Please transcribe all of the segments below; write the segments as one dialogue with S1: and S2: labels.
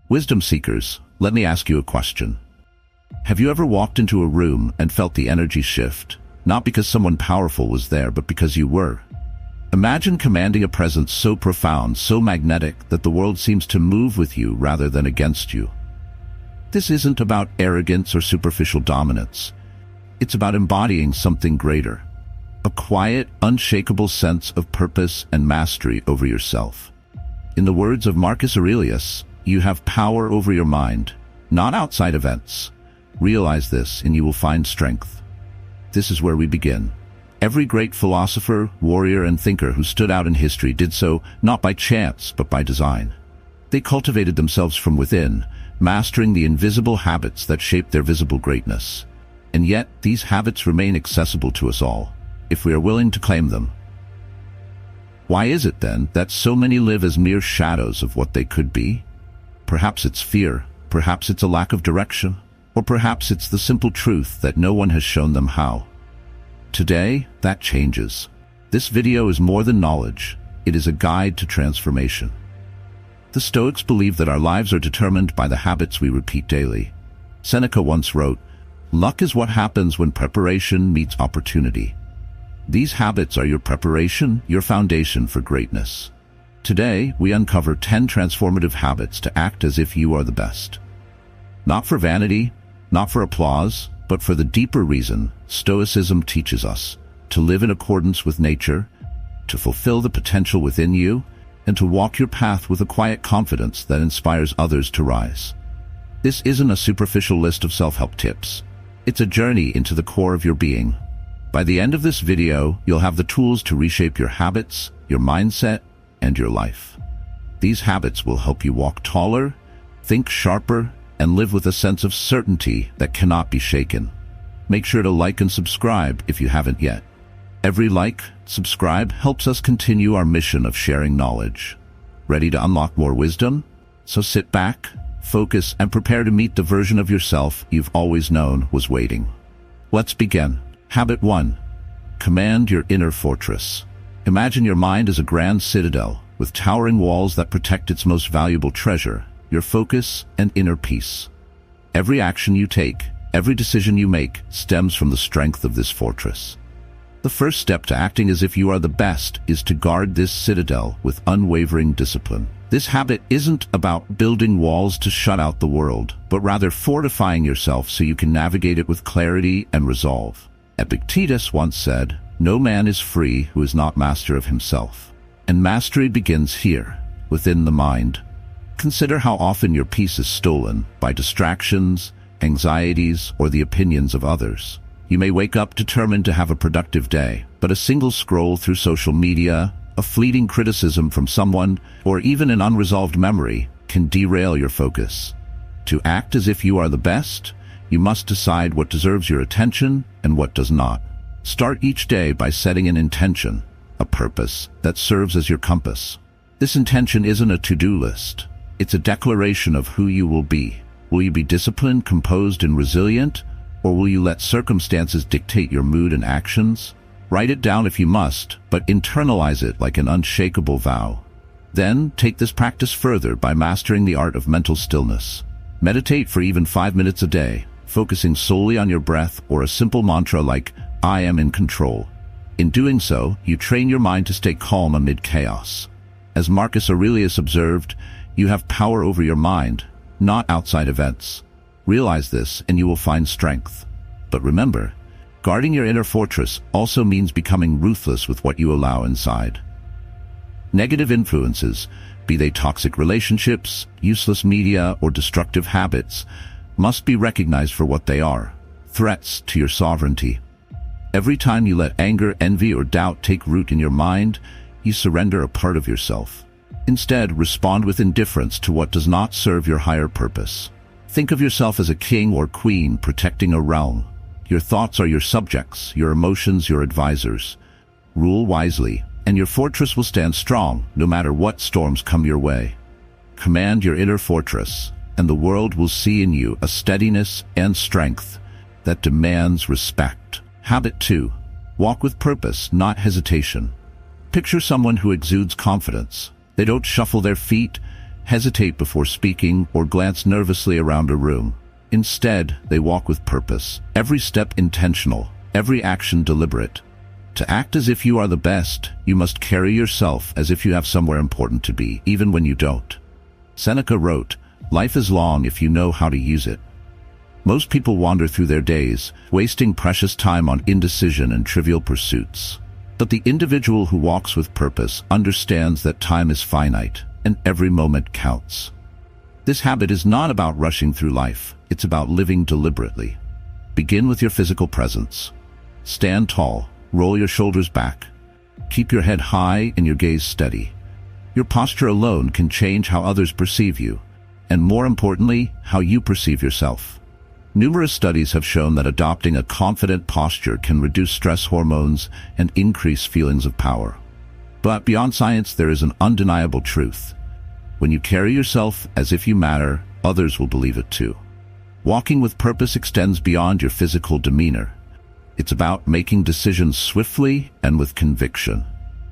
S1: Wisdom seekers, let me ask you a question. Have you ever walked into a room and felt the energy shift, not because someone powerful was there, but because you were? Imagine commanding a presence so profound, so magnetic, that the world seems to move with you rather than against you. This isn't about arrogance or superficial dominance. It's about embodying something greater. A quiet, unshakable sense of purpose and mastery over yourself. In the words of Marcus Aurelius, you have power over your mind, not outside events. Realize this and you will find strength. This is where we begin. Every great philosopher, warrior, and thinker who stood out in history did so not by chance, but by design. They cultivated themselves from within, mastering the invisible habits that shaped their visible greatness. And yet, these habits remain accessible to us all, if we are willing to claim them. Why is it, then, that so many live as mere shadows of what they could be? Perhaps it's fear, perhaps it's a lack of direction, or perhaps it's the simple truth that no one has shown them how. Today, that changes. This video is more than knowledge. It is a guide to transformation. The Stoics believe that our lives are determined by the habits we repeat daily. Seneca once wrote, "Luck is what happens when preparation meets opportunity." These habits are your preparation, your foundation for greatness. Today, we uncover 10 transformative habits to act as if you are the best. Not for vanity, not for applause, but for the deeper reason Stoicism teaches us to live in accordance with nature, to fulfill the potential within you, and to walk your path with a quiet confidence that inspires others to rise. This isn't a superficial list of self-help tips. It's a journey into the core of your being. By the end of this video, you'll have the tools to reshape your habits, your mindset, and your life. These habits will help you walk taller, think sharper, and live with a sense of certainty that cannot be shaken. Make sure to like and subscribe if you haven't yet. Every like, subscribe helps us continue our mission of sharing knowledge. Ready to unlock more wisdom? So sit back, focus, and prepare to meet the version of yourself you've always known was waiting. Let's begin. Habit 1. Command your inner fortress. Imagine your mind as a grand citadel with towering walls that protect its most valuable treasure, your focus and inner peace. Every action you take, every decision you make, stems from the strength of this fortress. The first step to acting as if you are the best is to guard this citadel with unwavering discipline. This habit isn't about building walls to shut out the world, but rather fortifying yourself so you can navigate it with clarity and resolve. Epictetus once said, "No man is free who is not master of himself." And mastery begins here, within the mind. Consider how often your peace is stolen by distractions, anxieties, or the opinions of others. You may wake up determined to have a productive day, but a single scroll through social media, a fleeting criticism from someone, or even an unresolved memory can derail your focus. To act as if you are the best, you must decide what deserves your attention and what does not. Start each day by setting an intention, a purpose that serves as your compass. This intention isn't a to-do list. It's a declaration of who you will be. Will you be disciplined, composed, and resilient, or will you let circumstances dictate your mood and actions? Write it down if you must, but internalize it like an unshakable vow. Then, take this practice further by mastering the art of mental stillness. Meditate for even 5 minutes a day, focusing solely on your breath or a simple mantra like, "I am in control." In doing so, you train your mind to stay calm amid chaos. As Marcus Aurelius observed, you have power over your mind, not outside events. Realize this and you will find strength. But remember, guarding your inner fortress also means becoming ruthless with what you allow inside. Negative influences, be they toxic relationships, useless media, or destructive habits, must be recognized for what they are, threats to your sovereignty. Every time you let anger, envy, or doubt take root in your mind, you surrender a part of yourself. Instead, respond with indifference to what does not serve your higher purpose. Think of yourself as a king or queen protecting a realm. Your thoughts are your subjects, your emotions your advisors. Rule wisely, and your fortress will stand strong no matter what storms come your way. Command your inner fortress, and the world will see in you a steadiness and strength that demands respect. Habit 2. Walk with purpose, not hesitation. Picture someone who exudes confidence. They don't shuffle their feet, hesitate before speaking, or glance nervously around a room. Instead, they walk with purpose, every step intentional, every action deliberate. To act as if you are the best, you must carry yourself as if you have somewhere important to be, even when you don't. Seneca wrote, "Life is long if you know how to use it." Most people wander through their days, wasting precious time on indecision and trivial pursuits. But the individual who walks with purpose understands that time is finite, and every moment counts. This habit is not about rushing through life, it's about living deliberately. Begin with your physical presence. Stand tall, roll your shoulders back. Keep your head high and your gaze steady. Your posture alone can change how others perceive you, and more importantly, how you perceive yourself. Numerous studies have shown that adopting a confident posture can reduce stress hormones and increase feelings of power. But beyond science, there is an undeniable truth. When you carry yourself as if you matter, others will believe it too. Walking with purpose extends beyond your physical demeanor. It's about making decisions swiftly and with conviction.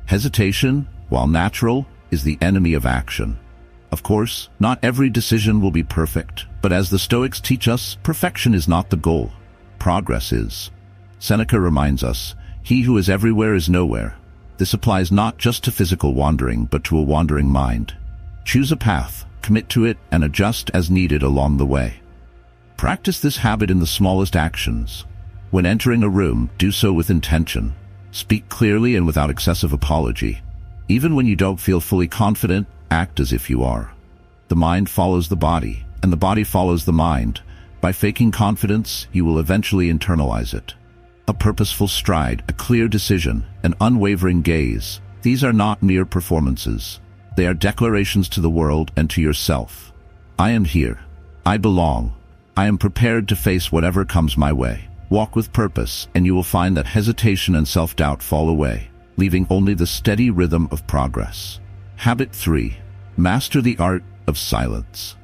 S1: Hesitation, while natural, is the enemy of action. Of course, not every decision will be perfect, but as the Stoics teach us, perfection is not the goal. Progress is. Seneca reminds us, "He who is everywhere is nowhere." This applies not just to physical wandering, but to a wandering mind. Choose a path, commit to it, and adjust as needed along the way. Practice this habit in the smallest actions. When entering a room, do so with intention. Speak clearly and without excessive apology. Even when you don't feel fully confident, act as if you are. The mind follows the body, and the body follows the mind. By faking confidence, you will eventually internalize it. A purposeful stride, a clear decision, an unwavering gaze. These are not mere performances. They are declarations to the world and to yourself. I am here. I belong. I am prepared to face whatever comes my way. Walk with purpose, and you will find that hesitation and self-doubt fall away, leaving only the steady rhythm of progress. Habit 3. Master the art of silence.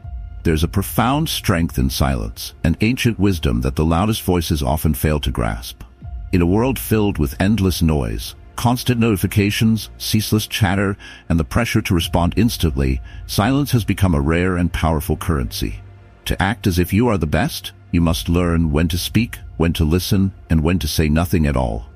S1: There's a profound strength in silence, an ancient wisdom that the loudest voices often fail to grasp. In a world filled with endless noise, constant notifications, ceaseless chatter, and the pressure to respond instantly, silence has become a rare and powerful currency. To act as if you are the best, you must learn when to speak, when to listen, and when to say nothing at all.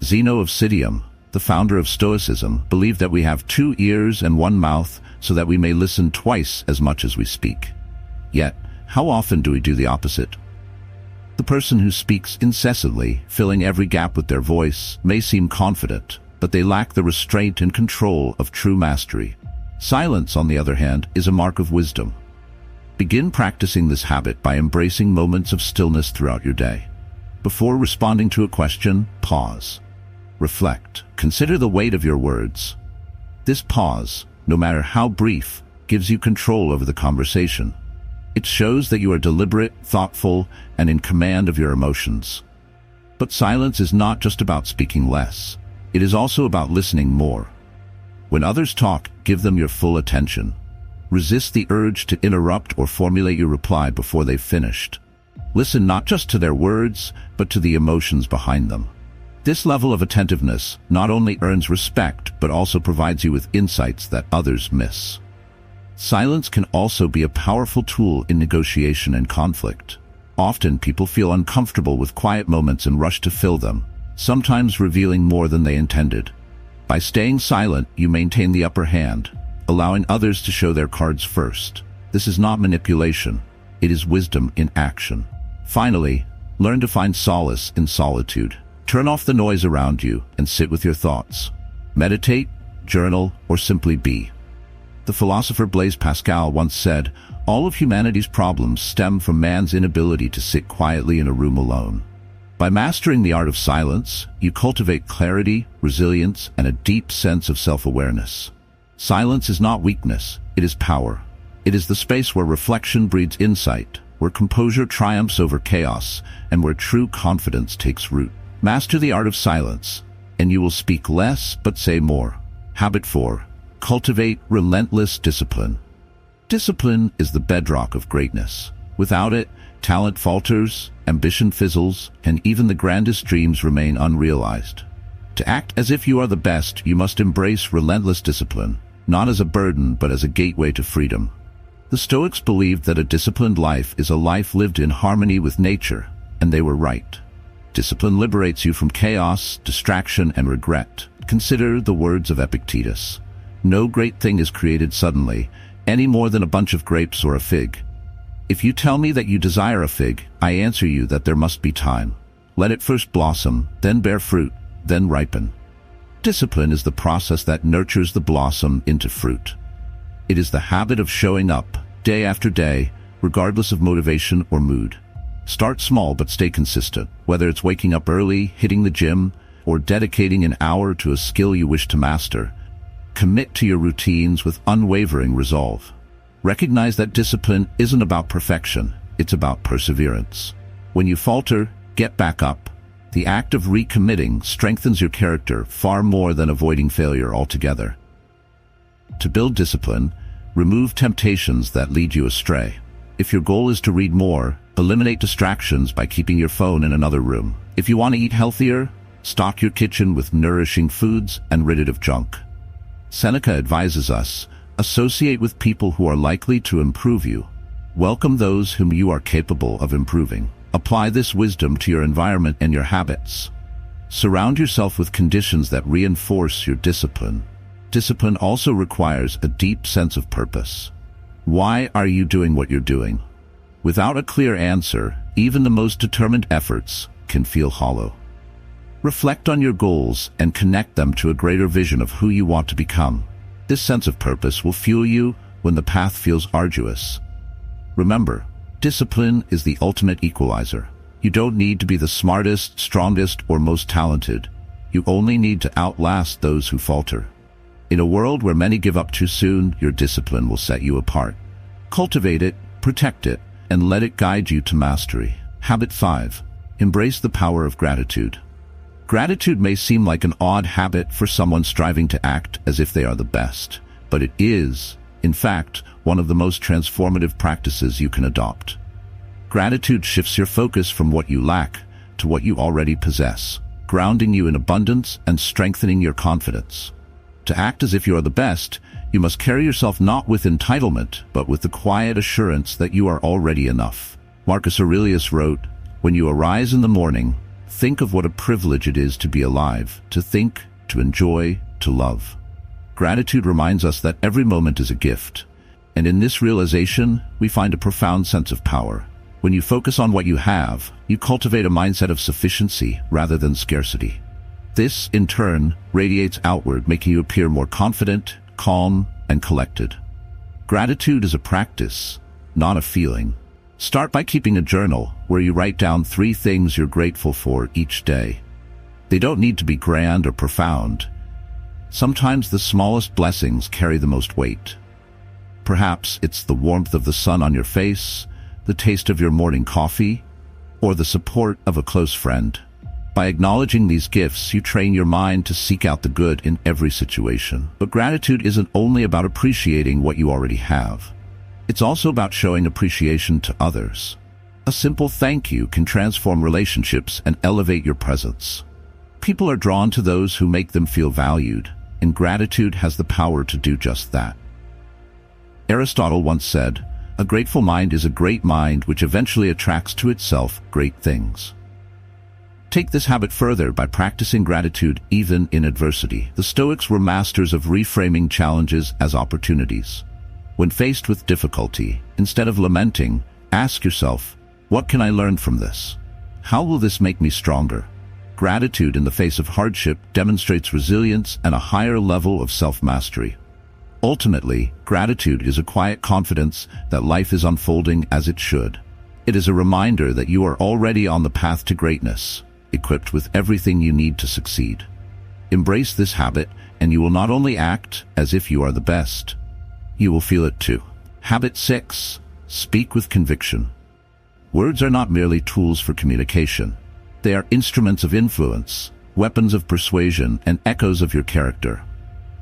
S1: Zeno of Citium, the founder of Stoicism, believed that we have 2 ears and 1 mouth so that we may listen twice as much as we speak. Yet, how often do we do the opposite? The person who speaks incessantly, filling every gap with their voice, may seem confident, but they lack the restraint and control of true mastery. Silence, on the other hand, is a mark of wisdom. Begin practicing this habit by embracing moments of stillness throughout your day. Before responding to a question, pause. Reflect. Consider the weight of your words. This pause, no matter how brief, gives you control over the conversation. It shows that you are deliberate, thoughtful, and in command of your emotions. But silence is not just about speaking less. It is also about listening more. When others talk, give them your full attention. Resist the urge to interrupt or formulate your reply before they've finished. Listen not just to their words, but to the emotions behind them. This level of attentiveness not only earns respect, but also provides you with insights that others miss. Silence can also be a powerful tool in negotiation and conflict. Often people feel uncomfortable with quiet moments and rush to fill them, sometimes revealing more than they intended. By staying silent, you maintain the upper hand, allowing others to show their cards first. This is not manipulation. It is wisdom in action. Finally, learn to find solace in solitude. Turn off the noise around you and sit with your thoughts. Meditate, journal, or simply be. The philosopher Blaise Pascal once said, "All of humanity's problems stem from man's inability to sit quietly in a room alone." By mastering the art of silence, you cultivate clarity, resilience, and a deep sense of self-awareness. Silence is not weakness, it is power. It is the space where reflection breeds insight, where composure triumphs over chaos, and where true confidence takes root. Master the art of silence, and you will speak less but say more. Habit 4. Cultivate relentless discipline. Discipline is the bedrock of greatness. Without it, talent falters, ambition fizzles, and even the grandest dreams remain unrealized. To act as if you are the best, you must embrace relentless discipline. not as a burden but as a gateway to freedom. The Stoics believed that a disciplined life is a life lived in harmony with nature, and they were right. Discipline liberates you from chaos, distraction, and regret. Consider the words of Epictetus. No great thing is created suddenly, any more than a bunch of grapes or a fig. If you tell me that you desire a fig, I answer you that there must be time. Let it first blossom, then bear fruit, then ripen. Discipline is the process that nurtures the blossom into fruit. It is the habit of showing up, day after day, regardless of motivation or mood. Start small but stay consistent, whether it's waking up early, hitting the gym, or dedicating an hour to a skill you wish to master. Commit to your routines with unwavering resolve. Recognize that discipline isn't about perfection, it's about perseverance. When you falter, get back up. The act of recommitting strengthens your character far more than avoiding failure altogether. To build discipline, remove temptations that lead you astray. If your goal is to read more, eliminate distractions by keeping your phone in another room. If you want to eat healthier, stock your kitchen with nourishing foods and rid it of junk. Seneca advises us, associate with people who are likely to improve you. Welcome those whom you are capable of improving. Apply this wisdom to your environment and your habits. Surround yourself with conditions that reinforce your discipline. Discipline also requires a deep sense of purpose. Why are you doing what you're doing? Without a clear answer, even the most determined efforts can feel hollow. Reflect on your goals and connect them to a greater vision of who you want to become. This sense of purpose will fuel you when the path feels arduous. Remember, discipline is the ultimate equalizer. You don't need to be the smartest, strongest, or most talented. You only need to outlast those who falter. In a world where many give up too soon, your discipline will set you apart. Cultivate it, protect it, and let it guide you to mastery. Habit 5. Embrace the power of gratitude. Gratitude may seem like an odd habit for someone striving to act as if they are the best, but it is, in fact, one of the most transformative practices you can adopt. Gratitude shifts your focus from what you lack to what you already possess, grounding you in abundance and strengthening your confidence. To act as if you are the best, you must carry yourself not with entitlement, but with the quiet assurance that you are already enough. Marcus Aurelius wrote, "When you arise in the morning, think of what a privilege it is to be alive, to think, to enjoy, to love." Gratitude reminds us that every moment is a gift, and in this realization, we find a profound sense of power. When you focus on what you have, you cultivate a mindset of sufficiency rather than scarcity. This, in turn, radiates outward, making you appear more confident, calm, and collected. Gratitude is a practice, not a feeling. Start by keeping a journal where you write down 3 things you're grateful for each day. They don't need to be grand or profound. Sometimes the smallest blessings carry the most weight. Perhaps it's the warmth of the sun on your face, the taste of your morning coffee, or the support of a close friend. By acknowledging these gifts, you train your mind to seek out the good in every situation. But gratitude isn't only about appreciating what you already have. It's also about showing appreciation to others. A simple thank you can transform relationships and elevate your presence. People are drawn to those who make them feel valued, and gratitude has the power to do just that. Aristotle once said, "A grateful mind is a great mind which eventually attracts to itself great things." Take this habit further by practicing gratitude even in adversity. The Stoics were masters of reframing challenges as opportunities. When faced with difficulty, instead of lamenting, ask yourself, what can I learn from this? How will this make me stronger? Gratitude in the face of hardship demonstrates resilience and a higher level of self-mastery. Ultimately, gratitude is a quiet confidence that life is unfolding as it should. It is a reminder that you are already on the path to greatness, equipped with everything you need to succeed. Embrace this habit, and you will not only act as if you are the best, you will feel it too. Habit 6. Speak with conviction. Words are not merely tools for communication. They are instruments of influence, weapons of persuasion, and echoes of your character.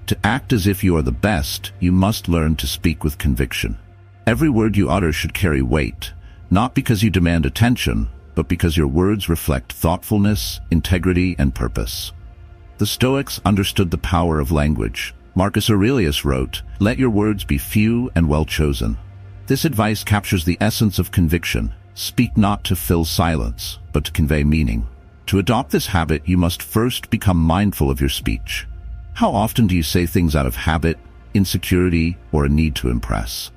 S1: To act as if you are the best, you must learn to speak with conviction. Every word you utter should carry weight, not because you demand attention, but because your words reflect thoughtfulness, integrity, and purpose. The Stoics understood the power of language. Marcus Aurelius wrote, "Let your words be few and well chosen." This advice captures the essence of conviction. Speak not to fill silence, but to convey meaning. To adopt this habit, you must first become mindful of your speech. How often do you say things out of habit, insecurity, or a need to impress?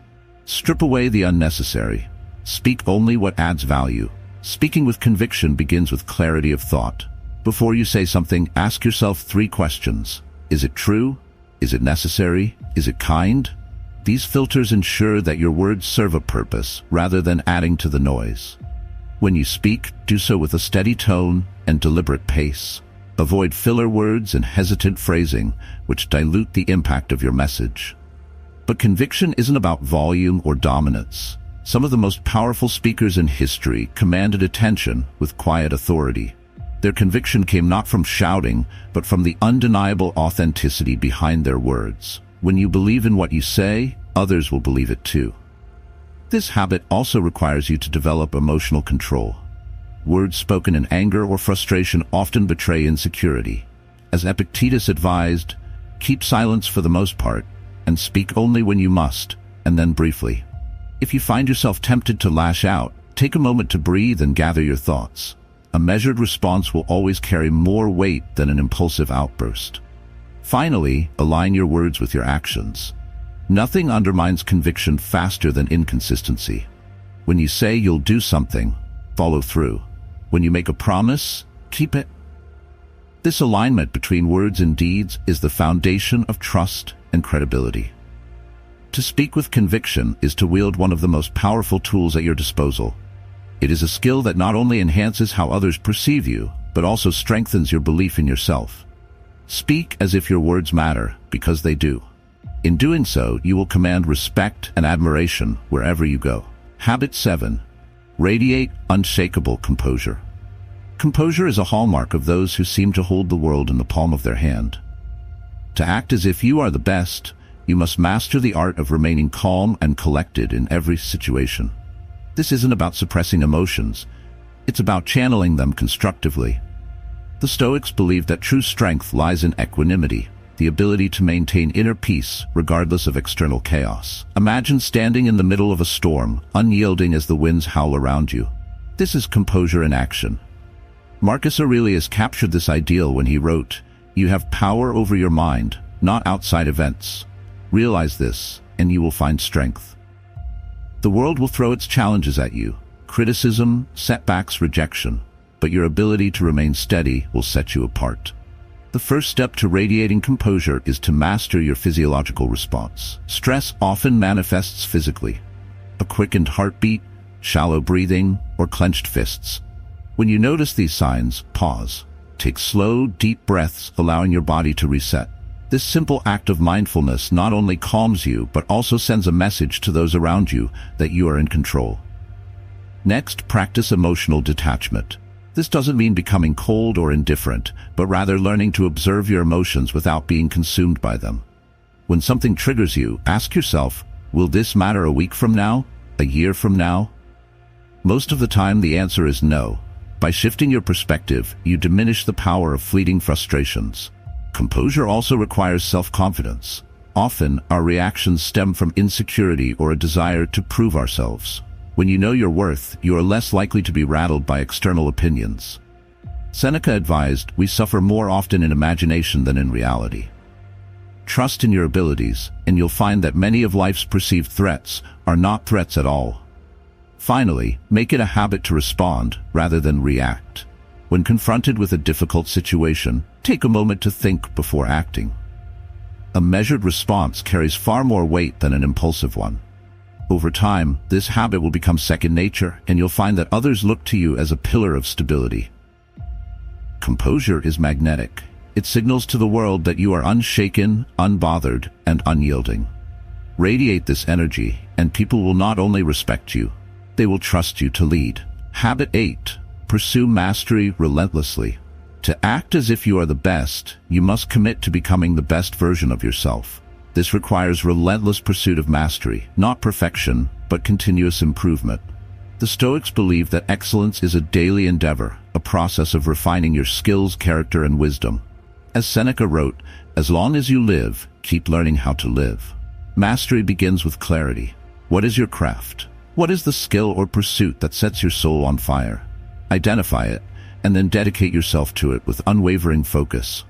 S1: Strip away the unnecessary. Speak only what adds value. Speaking with conviction begins with clarity of thought. Before you say something, ask yourself 3 questions. Is it true? Is it necessary? Is it kind? These filters ensure that your words serve a purpose rather than adding to the noise. When you speak, do so with a steady tone and deliberate pace. Avoid filler words and hesitant phrasing, which dilute the impact of your message. But conviction isn't about volume or dominance. Some of the most powerful speakers in history commanded attention with quiet authority. Their conviction came not from shouting, but from the undeniable authenticity behind their words. When you believe in what you say, others will believe it too. This habit also requires you to develop emotional control. Words spoken in anger or frustration often betray insecurity. As Epictetus advised, keep silence for the most part, and speak only when you must, and then briefly. If you find yourself tempted to lash out, take a moment to breathe and gather your thoughts. A measured response will always carry more weight than an impulsive outburst. Finally, align your words with your actions. Nothing undermines conviction faster than inconsistency. When you say you'll do something, follow through. When you make a promise, keep it. This alignment between words and deeds is the foundation of trust and credibility. To speak with conviction is to wield one of the most powerful tools at your disposal. It is a skill that not only enhances how others perceive you, but also strengthens your belief in yourself. Speak as if your words matter, because they do. In doing so, you will command respect and admiration wherever you go. Habit 7. Radiate unshakable composure. Composure is a hallmark of those who seem to hold the world in the palm of their hand. To act as if you are the best, you must master the art of remaining calm and collected in every situation. This isn't about suppressing emotions. It's about channeling them constructively. The Stoics believed that true strength lies in equanimity, the ability to maintain inner peace regardless of external chaos. Imagine standing in the middle of a storm, unyielding as the winds howl around you. This is composure in action. Marcus Aurelius captured this ideal when he wrote, "You have power over your mind, not outside events. Realize this, and you will find strength." The world will throw its challenges at you, criticism, setbacks, rejection, but your ability to remain steady will set you apart. The first step to radiating composure is to master your physiological response. Stress often manifests physically. A quickened heartbeat, shallow breathing, or clenched fists. When you notice these signs, pause. Take slow, deep breaths, allowing your body to reset. This simple act of mindfulness not only calms you, but also sends a message to those around you that you are in control. Next, practice emotional detachment. This doesn't mean becoming cold or indifferent, but rather learning to observe your emotions without being consumed by them. When something triggers you, ask yourself, will this matter a week from now? A year from now? Most of the time, the answer is no. By shifting your perspective, you diminish the power of fleeting frustrations. Composure also requires self-confidence. Often, our reactions stem from insecurity or a desire to prove ourselves. When you know your worth, you are less likely to be rattled by external opinions. Seneca advised, "We suffer more often in imagination than in reality." Trust in your abilities, and you'll find that many of life's perceived threats are not threats at all. Finally, make it a habit to respond rather than react. When confronted with a difficult situation, take a moment to think before acting. A measured response carries far more weight than an impulsive one. Over time, this habit will become second nature, and you'll find that others look to you as a pillar of stability. Composure is magnetic. It signals to the world that you are unshaken, unbothered, and unyielding. Radiate this energy, and people will not only respect you, they will trust you to lead. Habit 8. Pursue mastery relentlessly. To act as if you are the best, you must commit to becoming the best version of yourself. This requires relentless pursuit of mastery, not perfection, but continuous improvement. The Stoics believe that excellence is a daily endeavor, a process of refining your skills, character, and wisdom. As Seneca wrote, As long as you live, keep learning how to live. Mastery begins with clarity. What is your craft? What is the skill or pursuit that sets your soul on fire? Identify it, and then dedicate yourself to it with unwavering focus.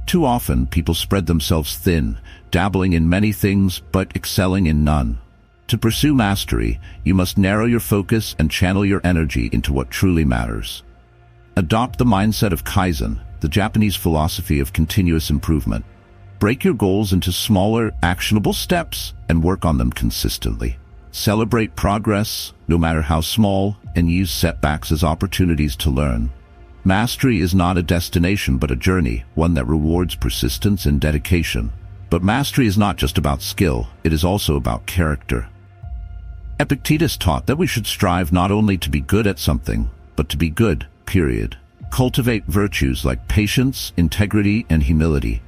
S1: Too often, people spread themselves thin, dabbling in many things but excelling in none. To pursue mastery, you must narrow your focus and channel your energy into what truly matters. Adopt the mindset of Kaizen, the Japanese philosophy of continuous improvement. Break your goals into smaller, actionable steps and work on them consistently. Celebrate progress, no matter how small, and use setbacks as opportunities to learn. Mastery is not a destination but a journey, one that rewards persistence and dedication. But mastery is not just about skill, it is also about character. Epictetus taught that we should strive not only to be good at something, but to be good, period. Cultivate virtues like patience, integrity, and humility.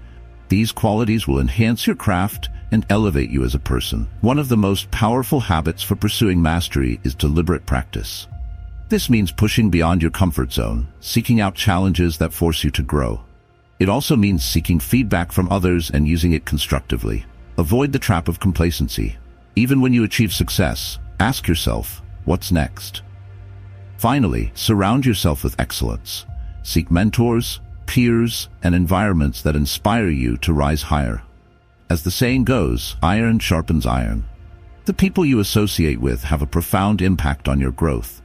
S1: These qualities will enhance your craft and elevate you as a person. One of the most powerful habits for pursuing mastery is deliberate practice. This means pushing beyond your comfort zone, seeking out challenges that force you to grow. It also means seeking feedback from others and using it constructively. Avoid the trap of complacency. Even when you achieve success, ask yourself, what's next? Finally, surround yourself with excellence. Seek mentors, peers, and environments that inspire you to rise higher. As the saying goes, iron sharpens iron. The people you associate with have a profound impact on your growth.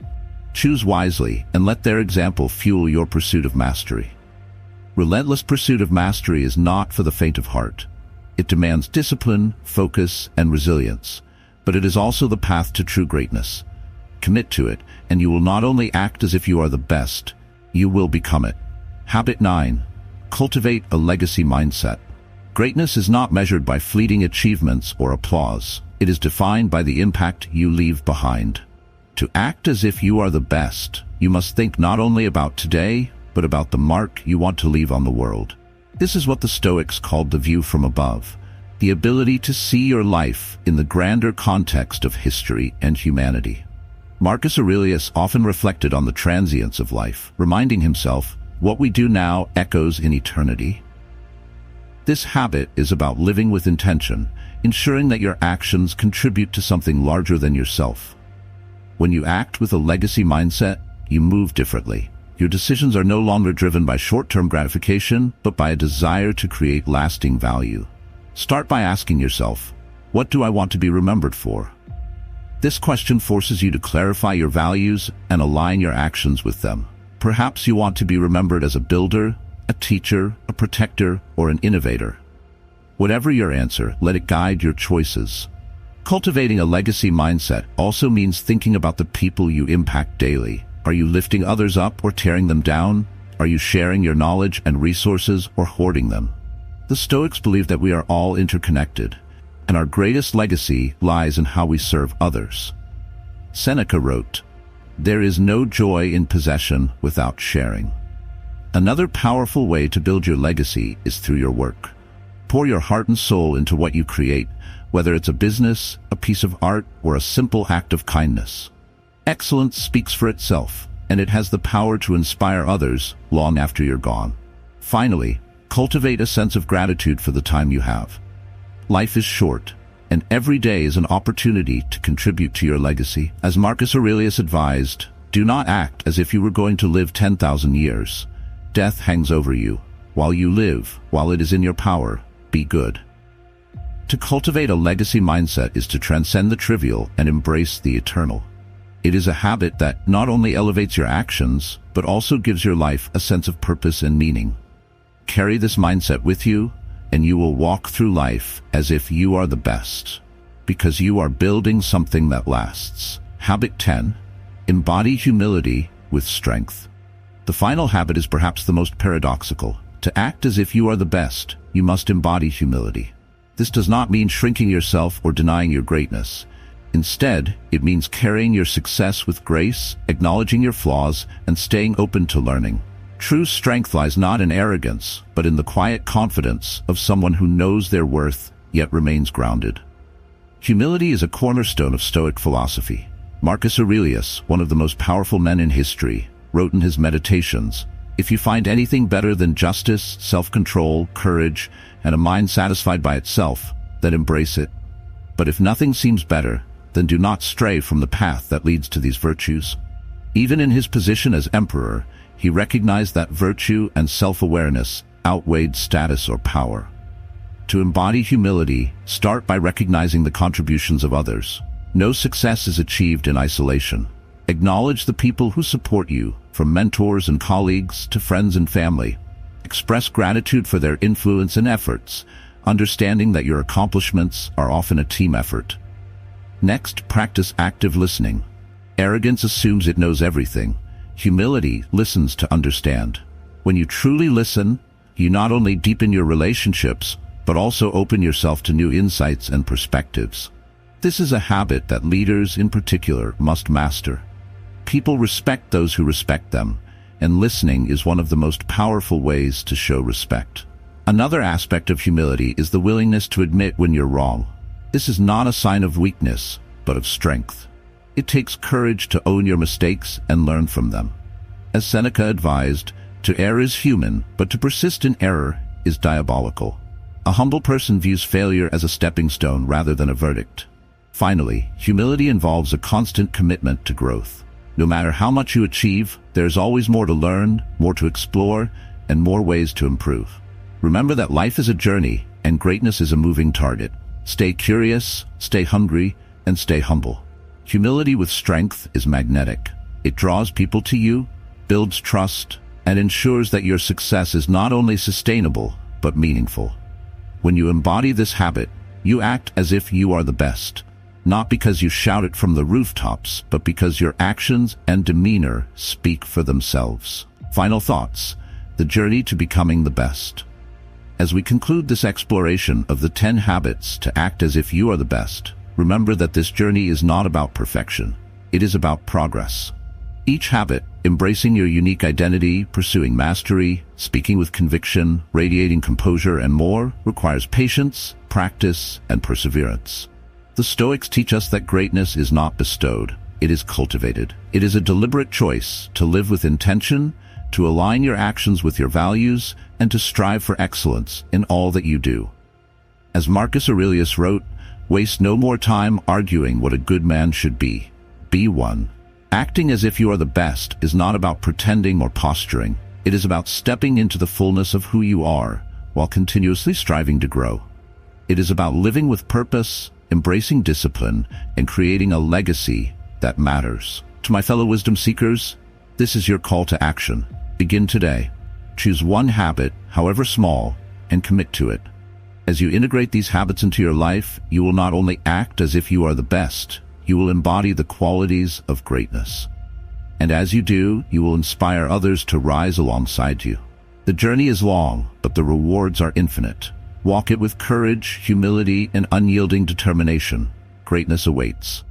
S1: Choose wisely and let their example fuel your pursuit of mastery. Relentless pursuit of mastery is not for the faint of heart. It demands discipline, focus, and resilience, but it is also the path to true greatness. Commit to it, and you will not only act as if you are the best, you will become it. Habit 9. Cultivate a legacy mindset. Greatness is not measured by fleeting achievements or applause. It is defined by the impact you leave behind. To act as if you are the best, you must think not only about today, but about the mark you want to leave on the world. This is what the Stoics called the view from above, the ability to see your life in the grander context of history and humanity. Marcus Aurelius often reflected on the transience of life, reminding himself, what we do now echoes in eternity. This habit is about living with intention, ensuring that your actions contribute to something larger than yourself. When you act with a legacy mindset, you move differently. Your decisions are no longer driven by short-term gratification, but by a desire to create lasting value. Start by asking yourself, what do I want to be remembered for? This question forces you to clarify your values and align your actions with them. Perhaps you want to be remembered as a builder, a teacher, a protector, or an innovator. Whatever your answer, let it guide your choices. Cultivating a legacy mindset also means thinking about the people you impact daily. Are you lifting others up or tearing them down? Are you sharing your knowledge and resources or hoarding them? The Stoics believe that we are all interconnected, and our greatest legacy lies in how we serve others. Seneca wrote, "There is no joy in possession without sharing." Another powerful way to build your legacy is through your work. Pour your heart and soul into what you create, whether it's a business, a piece of art, or a simple act of kindness. Excellence speaks for itself, and it has the power to inspire others long after you're gone. Finally, cultivate a sense of gratitude for the time you have. Life is short, and every day is an opportunity to contribute to your legacy. As Marcus Aurelius advised, do not act as if you were going to live 10,000 years. Death hangs over you. While you live, while it is in your power, be good. To cultivate a legacy mindset is to transcend the trivial and embrace the eternal. It is a habit that not only elevates your actions, but also gives your life a sense of purpose and meaning. Carry this mindset with you, and you will walk through life as if you are the best, because you are building something that lasts. Habit 10. Embody humility with strength. The final habit is perhaps the most paradoxical. To act as if you are the best, you must embody humility. This does not mean shrinking yourself or denying your greatness. Instead, it means carrying your success with grace, acknowledging your flaws, and staying open to learning. True strength lies not in arrogance, but in the quiet confidence of someone who knows their worth, yet remains grounded. Humility is a cornerstone of Stoic philosophy. Marcus Aurelius, one of the most powerful men in history, wrote in his Meditations, If you find anything better than justice, self-control, courage, and a mind satisfied by itself, then embrace it. But if nothing seems better, then do not stray from the path that leads to these virtues. Even in his position as emperor, he recognized that virtue and self-awareness outweighed status or power. To embody humility, start by recognizing the contributions of others. No success is achieved in isolation. Acknowledge the people who support you, from mentors and colleagues to friends and family. Express gratitude for their influence and efforts, understanding that your accomplishments are often a team effort. Next, practice active listening. Arrogance assumes it knows everything. Humility listens to understand. When you truly listen, you not only deepen your relationships, but also open yourself to new insights and perspectives. This is a habit that leaders in particular must master. People respect those who respect them, and listening is one of the most powerful ways to show respect. Another aspect of humility is the willingness to admit when you're wrong. This is not a sign of weakness, but of strength. It takes courage to own your mistakes and learn from them. As Seneca advised, to err is human, but to persist in error is diabolical. A humble person views failure as a stepping stone rather than a verdict. Finally, humility involves a constant commitment to growth. No matter how much you achieve, there's always more to learn, more to explore, and more ways to improve. Remember that life is a journey, and greatness is a moving target. Stay curious, stay hungry, and stay humble. Humility with strength is magnetic. It draws people to you, builds trust, and ensures that your success is not only sustainable, but meaningful. When you embody this habit, you act as if you are the best, not because you shout it from the rooftops, but because your actions and demeanor speak for themselves. Final thoughts: the journey to becoming the best. As we conclude this exploration of the 10 habits to act as if you are the best, remember that this journey is not about perfection. It is about progress. Each habit, embracing your unique identity, pursuing mastery, speaking with conviction, radiating composure, and more, requires patience, practice, and perseverance. The Stoics teach us that greatness is not bestowed, it is cultivated. It is a deliberate choice to live with intention, to align your actions with your values, and to strive for excellence in all that you do. As Marcus Aurelius wrote, "Waste no more time arguing what a good man should be. Be one." Acting as if you are the best is not about pretending or posturing. It is about stepping into the fullness of who you are, while continuously striving to grow. It is about living with purpose, embracing discipline, and creating a legacy that matters. To my fellow wisdom seekers, this is your call to action. Begin today. Choose one habit, however small, and commit to it. As you integrate these habits into your life, you will not only act as if you are the best, you will embody the qualities of greatness. And as you do, you will inspire others to rise alongside you. The journey is long, but the rewards are infinite. Walk it with courage, humility, and unyielding determination. Greatness awaits.